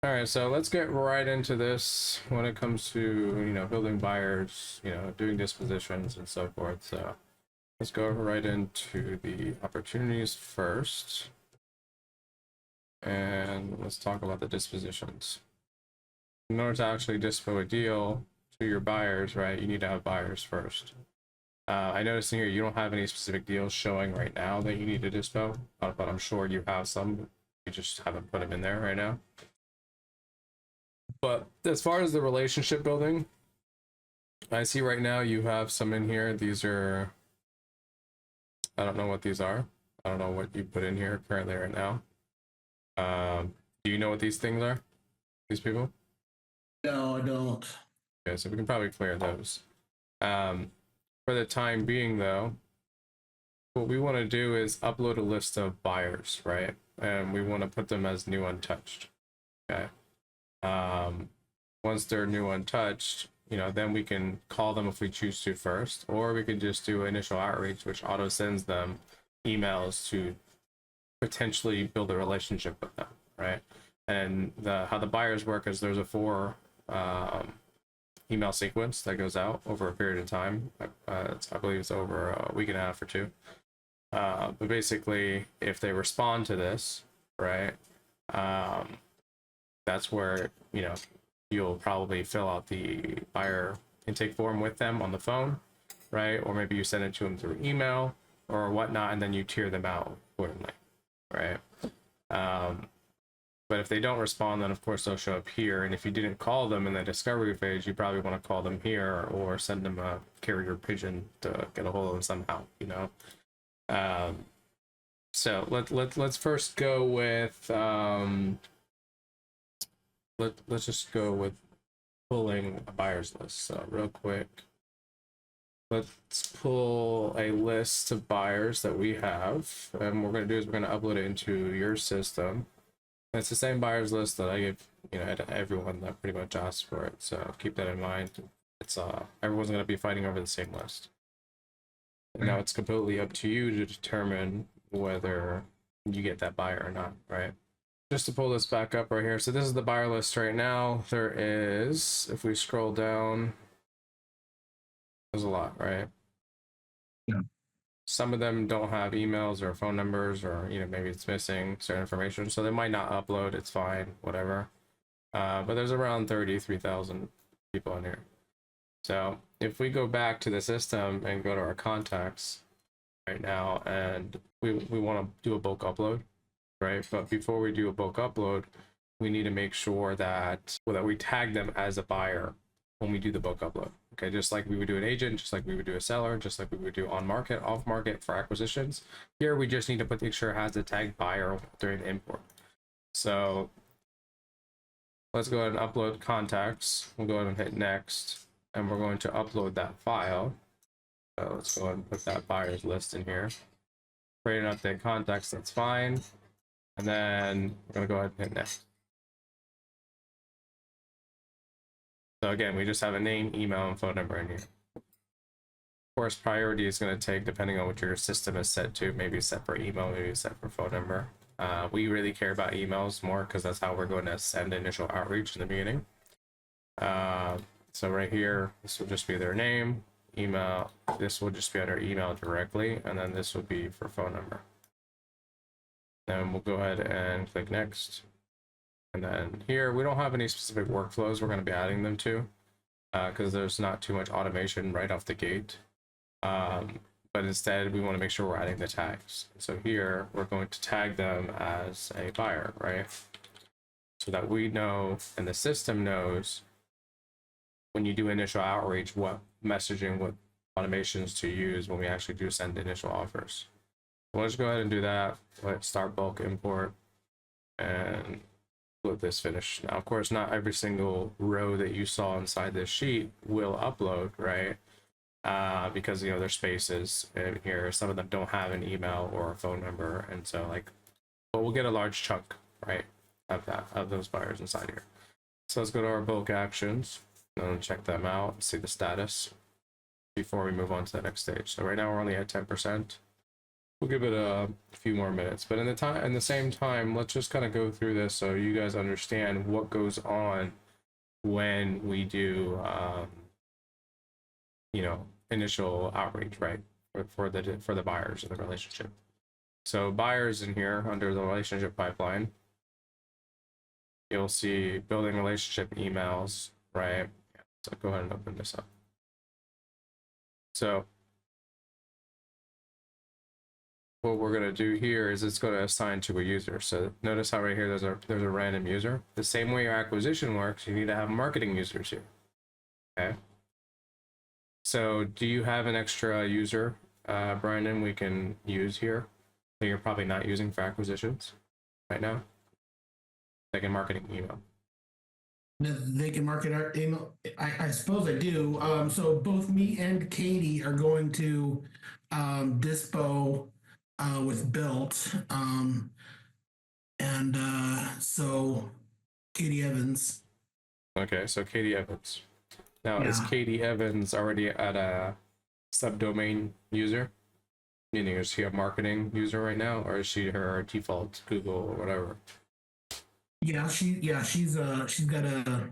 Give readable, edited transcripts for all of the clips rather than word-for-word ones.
All right, so let's get right into this when it comes to, building buyers, doing dispositions and so forth. So let's go right into the opportunities first. And let's talk about the dispositions. In order to actually dispo a deal to your buyers, right, you need to have buyers first. I noticed in here you don't have any specific deals showing right now that you need to dispo, but I'm sure you have some. You just haven't put them in there right now. But as far as the relationship building, I see right now you have some in here. These are, I don't know what these are. I don't know what you put in here currently right now. Do you know what these things are? These people? No, I don't. Okay, so we can probably clear those. For the time being, though, what we want to do is upload a list of buyers, right? And we want to put them as new untouched. Okay. Once they're new untouched, then we can call them if we choose to first, or we can just do initial outreach, which auto sends them emails to potentially build a relationship with them, right? And how the buyers work is there's a 4 email sequence that goes out over a period of time. I believe it's over a week and a half or 2. But basically, if they respond to this, right, that's where you'll probably fill out the buyer intake form with them on the phone, right? Or maybe you send it to them through email or whatnot, and then you tier them out accordingly, right? But if they don't respond, then of course they'll show up here. And if you didn't call them in the discovery phase, you probably want to call them here or send them a carrier pigeon to get a hold of them somehow, So let's first go with let's just go with pulling a buyer's list. So real quick, let's pull a list of buyers that we have, and what we're going to do is we're going to upload it into your system. And it's the same buyers list that I give to everyone that pretty much asks for it, so keep that in mind. It's everyone's going to be fighting over the same list, and now it's completely up to you to determine whether you get that buyer or not, right? Just to pull this back up right here, so this is the buyer list right now. There is, if we scroll down, there's a lot, right? Yeah. Some of them don't have emails or phone numbers, or maybe it's missing certain information, so they might not upload. It's fine, whatever. But there's around 33,000 people in here. So if we go back to the system and go to our contacts right now, and we want to do a bulk upload, right? But before we do a bulk upload, we need to make sure that we tag them as a buyer when we do the bulk upload. Okay, just like we would do an agent, just like we would do a seller, just like we would do on market, off market for acquisitions. Here we just need to make sure it has the tag buyer during the import. So let's go ahead and upload contacts. We'll go ahead and hit next, and we're going to upload that file. So let's go ahead and put that buyer's list in here. Create an update contacts, that's fine. And then we're going to go ahead and hit next. So again, we just have a name, email, and phone number in here. Of course, priority is going to take depending on what your system is set to. Maybe set for email, maybe set for phone number. We really care about emails more because that's how we're going to send initial outreach in the beginning. So right here, this will just be their name, email. This will just be under email directly, and then this will be for phone number. Then we'll go ahead and click next. And then here, we don't have any specific workflows we're going to be adding them to because there's not too much automation right off the gate. But instead, we want to make sure we're adding the tags. So here, we're going to tag them as a buyer, right? So that we know, and the system knows, when you do initial outreach, what messaging, what automations to use when we actually do send initial offers. So let's go ahead and do that. Let's start bulk import and let this finish. Now, of course, not every single row that you saw inside this sheet will upload, right? Because there's spaces in here. Some of them don't have an email or a phone number, and so but we'll get a large chunk, right, of those buyers inside here. So let's go to our bulk actions and check them out, see the status before we move on to the next stage. So right now we're only at 10%. we'll give it a few more minutes. But in the same time, let's just kind of go through this so you guys understand what goes on when we do, you know, initial outreach, right? For the buyers of the relationship. So buyers in here under the relationship pipeline, you'll see building relationship emails, right? So go ahead and open this up. So what we're going to do here is it's going to assign to a user. So notice how right here there's a random user. The same way your acquisition works, you need to have marketing users here. Okay. So do you have an extra user, Brandon, we can use here that you're probably not using for acquisitions right now? Like in marketing email. They can market our email. I suppose I do. So both me and Katie are going to Dispo with BILT. And so Katie Evans. Okay, so Katie Evans. Now, is Yeah. Katie Evans already at a subdomain user? Meaning, is she a marketing user right now, or is she her default Google or whatever? She's got a.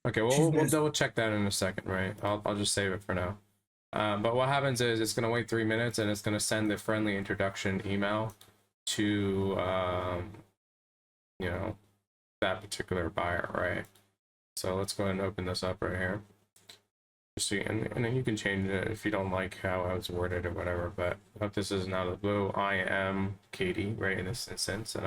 Okay, well, She's we'll double check that in a second, right? I'll just save it for now. But what happens is it's going to wait 3 minutes and it's going to send the friendly introduction email to, you know, that particular buyer, right? So let's go ahead and open this up right here. Just see, and then you can change it if you don't like how I was worded or whatever. But I hope this isn't out of the blue. I am Katie, right, in this instance, and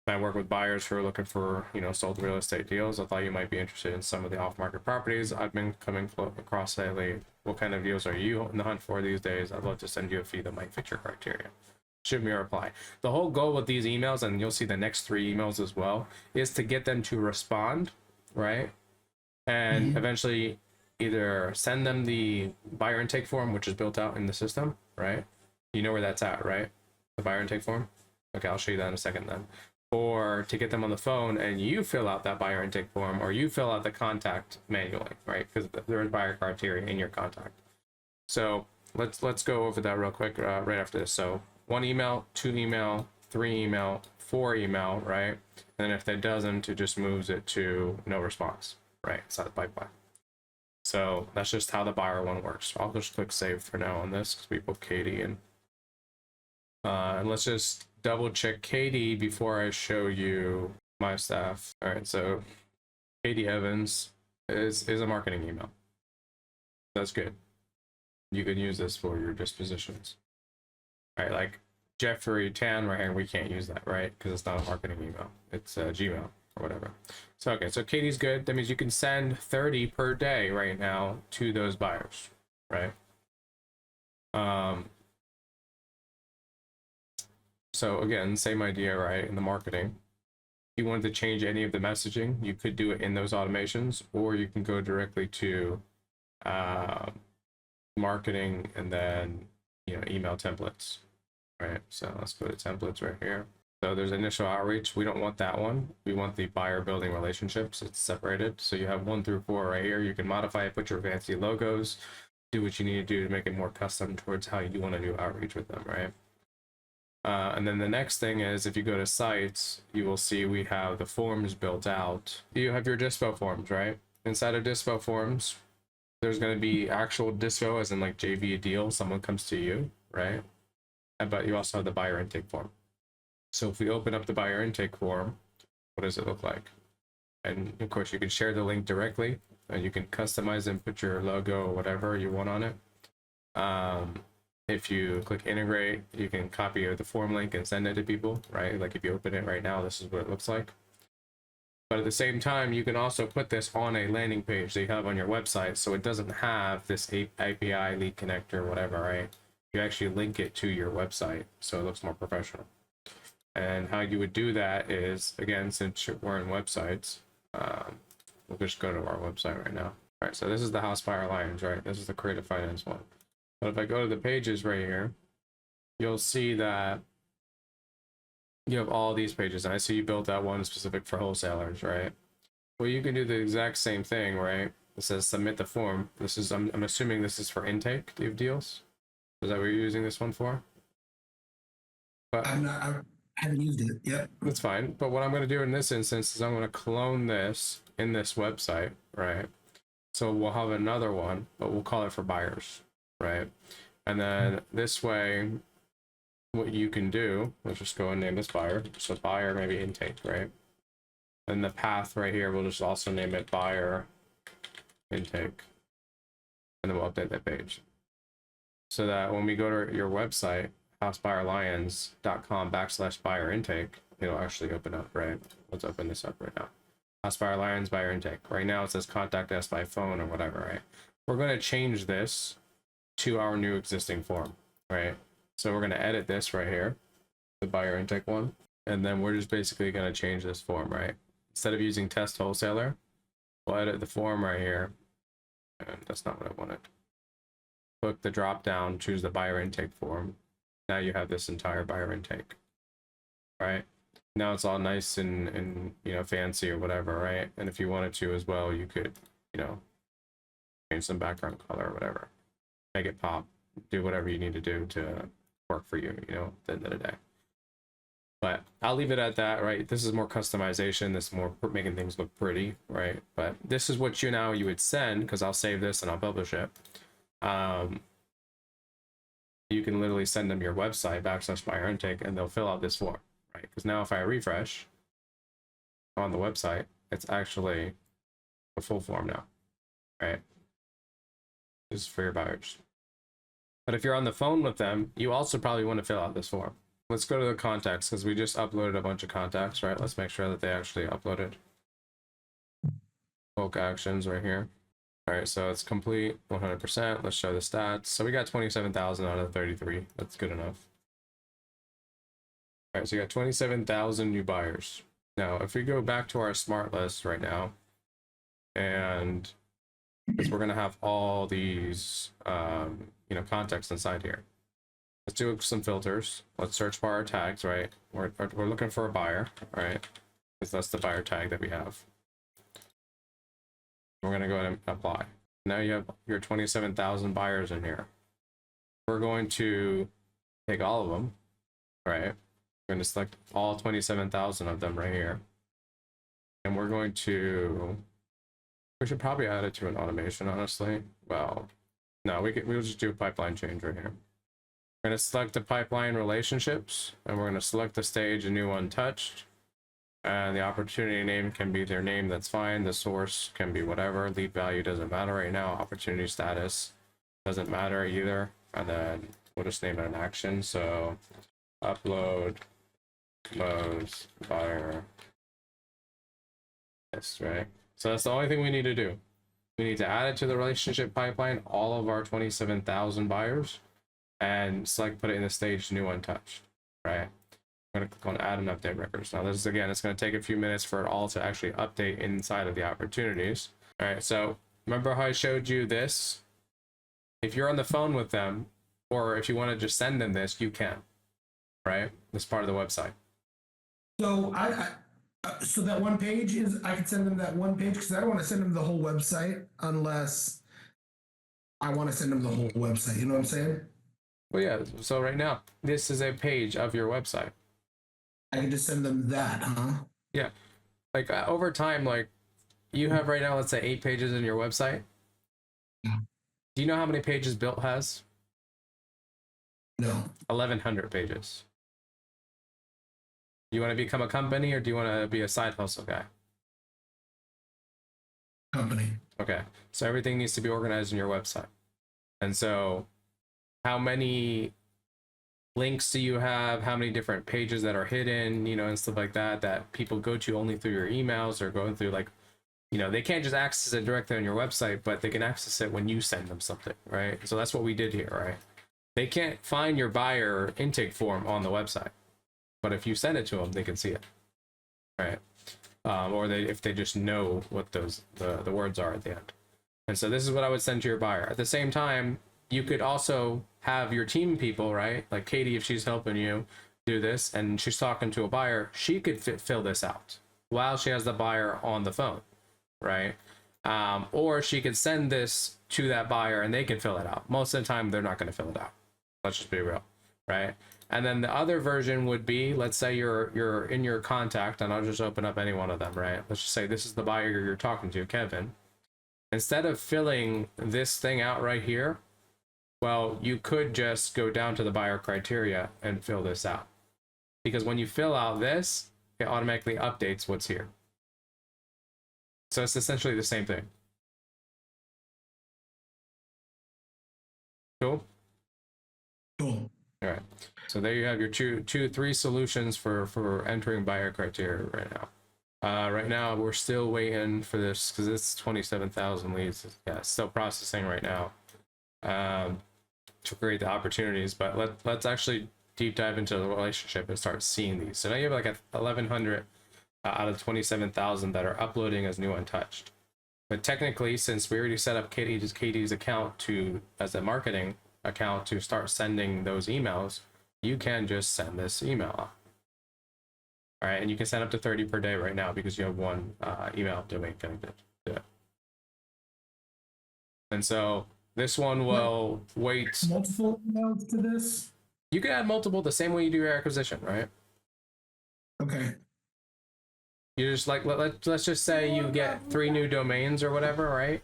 I work with buyers who are looking for, you know, sold real estate deals. I thought you might be interested in some of the off-market properties I've been coming across lately. What kind of deals are you in the hunt for these days? I'd love to send you a fee that might fit your criteria. Shoot me a reply. The whole goal with these emails, and you'll see the next 3 emails as well, is to get them to respond, right? And eventually either send them the buyer intake form, which is built out in the system, right? You know where that's at, right? The buyer intake form? Okay, I'll show you that in a second then. Or to get them on the phone and you fill out that buyer intake form, or you fill out the contact manually, right? Because there is buyer criteria in your contact. So let's go over that real quick right after this. So 1 email, 2 email, 3 email, 4 email, right? And then if that doesn't, it just moves it to no response, right? Inside the pipeline. So that's just how the buyer one works. I'll just click save for now on this because we put Katie in. And let's just double check Katie before I show you my staff. All right, so Katie Evans is a marketing email. That's good. You can use this for your dispositions. All right, like Jeffrey Tan right here, we can't use that, right? Because it's not a marketing email. It's a Gmail or whatever. So, okay, so Katie's good. That means you can send 30 per day right now to those buyers, right? So again, same idea, right? In the marketing, if you wanted to change any of the messaging, you could do it in those automations, or you can go directly to marketing and then, you know, email templates, right? So let's go to templates right here. So there's initial outreach. We don't want that one. We want the buyer building relationships. It's separated. So you have 1 through 4 right here. You can modify it, put your fancy logos, do what you need to do to make it more custom towards how you want to do outreach with them, right? And then the next thing is, if you go to sites, you will see we have the forms built out. You have your Dispo forms, right? Inside of Dispo forms, there's going to be actual Dispo, as in like JV a deal, someone comes to you, right? But you also have the buyer intake form. So if we open up the buyer intake form, what does it look like? And of course, you can share the link directly, and you can customize and put your logo or whatever you want on it. If you click integrate, you can copy the form link and send it to people, right? Like if you open it right now, this is what it looks like. But at the same time, you can also put this on a landing page that you have on your website, so it doesn't have this API lead connector, whatever, right? You actually link it to your website, so it looks more professional. And how you would do that is, again, since we're in websites, we'll just go to our website right now. All right, so this is the House Buyer Alliance, right? This is the Creative Finance one. But if I go to the pages right here, you'll see that you have all these pages. And I see you built that one specific for wholesalers, right? Well, you can do the exact same thing, right? It says submit the form. This is, I'm assuming this is for intake of deals. Is that what you're using this one for? But I haven't used it yet. that's fine. But what I'm going to do in this instance is I'm going to clone this in this website, right? So we'll have another one, but we'll call it for buyers, right? And then this way, what you can do, let's just go and name this buyer. So buyer, maybe intake, right? And the path right here, we'll just also name it buyer intake. And then we'll update that page. So that when we go to your website, housebuyerlions.com/buyer intake, it'll actually open up, right? Let's open this up right now. Housebuyerlions buyer intake. Right now it says contact us by phone or whatever, right? We're going to change this to our new existing form, right? So we're going to edit this right here, the buyer intake one. And then we're just basically going to change this form, right? Instead of using test wholesaler, we'll edit the form right here. And that's not what I wanted. Click the drop down, choose the buyer intake form. Now you have this entire buyer intake, right? Now it's all nice and you know, fancy or whatever, right? And if you wanted to as well, you could, you know, change some background color or whatever, make it pop, do whatever you need to do to work for you, you know, at the end of the day. But I'll leave it at that, right? This is more customization. This is more making things look pretty, right? But this is what you would send, because I'll save this and I'll publish it. You can literally send them your website /buyer intake, and they'll fill out this form, right? Because now if I refresh on the website, it's actually a full form now, right? This is for your buyers. But if you're on the phone with them, you also probably want to fill out this form. Let's go to the contacts, because we just uploaded a bunch of contacts, right? Let's make sure that they actually uploaded. Bulk actions right here. All right, so it's complete 100%. Let's show the stats. So we got 27,000 out of 33. That's good enough. All right, so you got 27,000 new buyers. Now, if we go back to our smart list right now, and because we're gonna have all these, you know, contacts inside here. Let's do some filters. Let's search for our tags, right? We're looking for a buyer, right? Because that's the buyer tag that we have. We're going to go ahead and apply. Now you have your 27,000 buyers in here. We're going to take all of them, right? We're going to select all 27,000 of them right here. And we're going to, we should probably add it to an automation, honestly. Well, no, we'll just do a pipeline change right here. We're going to select the pipeline relationships, and we're going to select the stage, a new untouched. And the opportunity name can be their name, that's fine. The source can be whatever. Lead value doesn't matter right now. Opportunity status doesn't matter either. And then we'll just name it an action. So upload, close, buyer. Yes, right? So that's the only thing we need to do. We need to add it to the relationship pipeline, all of our 27,000 buyers, and select, put it in the stage new untouched, right? I'm going to click on add and update records. Now this is, again, it's going to take a few minutes for it all to actually update inside of the opportunities. All right, so remember how I showed you this? If you're on the phone with them, or if you want to just send them this, you can, right? This part of the website. So so that one page is, I can send them that one page, because I don't want to send them the whole website unless I want to send them the whole website. You know what I'm saying? Well, yeah, so right now, this is a page of your website. I can just send them that, huh? Yeah, like over time, like you have right now, let's say 8 pages in your website. Yeah. Do you know how many pages BILT has? No. 1,100 pages. You want to become a company, or do you want to be a side hustle guy? Company. Okay, so everything needs to be organized in your website. And so how many links do you have, how many different pages that are hidden, you know, and stuff like that, that people go to only through your emails, or going through, like, you know, they can't just access it directly on your website, but they can access it when you send them something, right? So that's what we did here, right? They can't find your buyer intake form on the website, but if you send it to them, they can see it, right? Or if they just know what those the words are at the end. And so this is what I would send to your buyer. At the same time, you could also have your team people, right? Like Katie, if she's helping you do this and she's talking to a buyer, she could fill this out while she has the buyer on the phone, right? Or she could send this to that buyer and they can fill it out. Most of the time, they're not going to fill it out. Let's just be real, right? And then the other version would be, let's say you're in your contact, and I'll just open up any one of them, right? Let's just say this is the buyer you're talking to, Kevin. Instead of filling this thing out right here, well, you could just go down to the buyer criteria and fill this out. Because when you fill out this, it automatically updates what's here. So it's essentially the same thing. Cool? Cool. All right. So there you have your three solutions for entering buyer criteria right now. Right now, we're still waiting for this because it's 27,000 leads. Yeah, it's still processing right now to create the opportunities. But let's actually deep dive into the relationship and start seeing these. So now you have like 1,100 out of 27,000 that are uploading as new untouched. But technically, since we already set up Katie's account as a marketing account to start sending those emails, you can just send this email out. All right, and you can send up to 30 per day right now because you have one email domain connected to it. And so this one will wait. Multiple emails to this? You can add multiple the same way you do your acquisition, right? Okay. You just like, let's just say you get 3 new domains or whatever, right?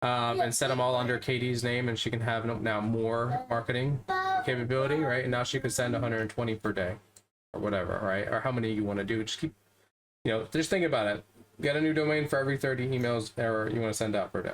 And set them all under Katie's name, and she can have now more marketing capability, right? And now she could send 120 per day or whatever, right? Or how many you want to do. Just keep, just think about it. Get a new domain for every 30 emails or you want to send out per day.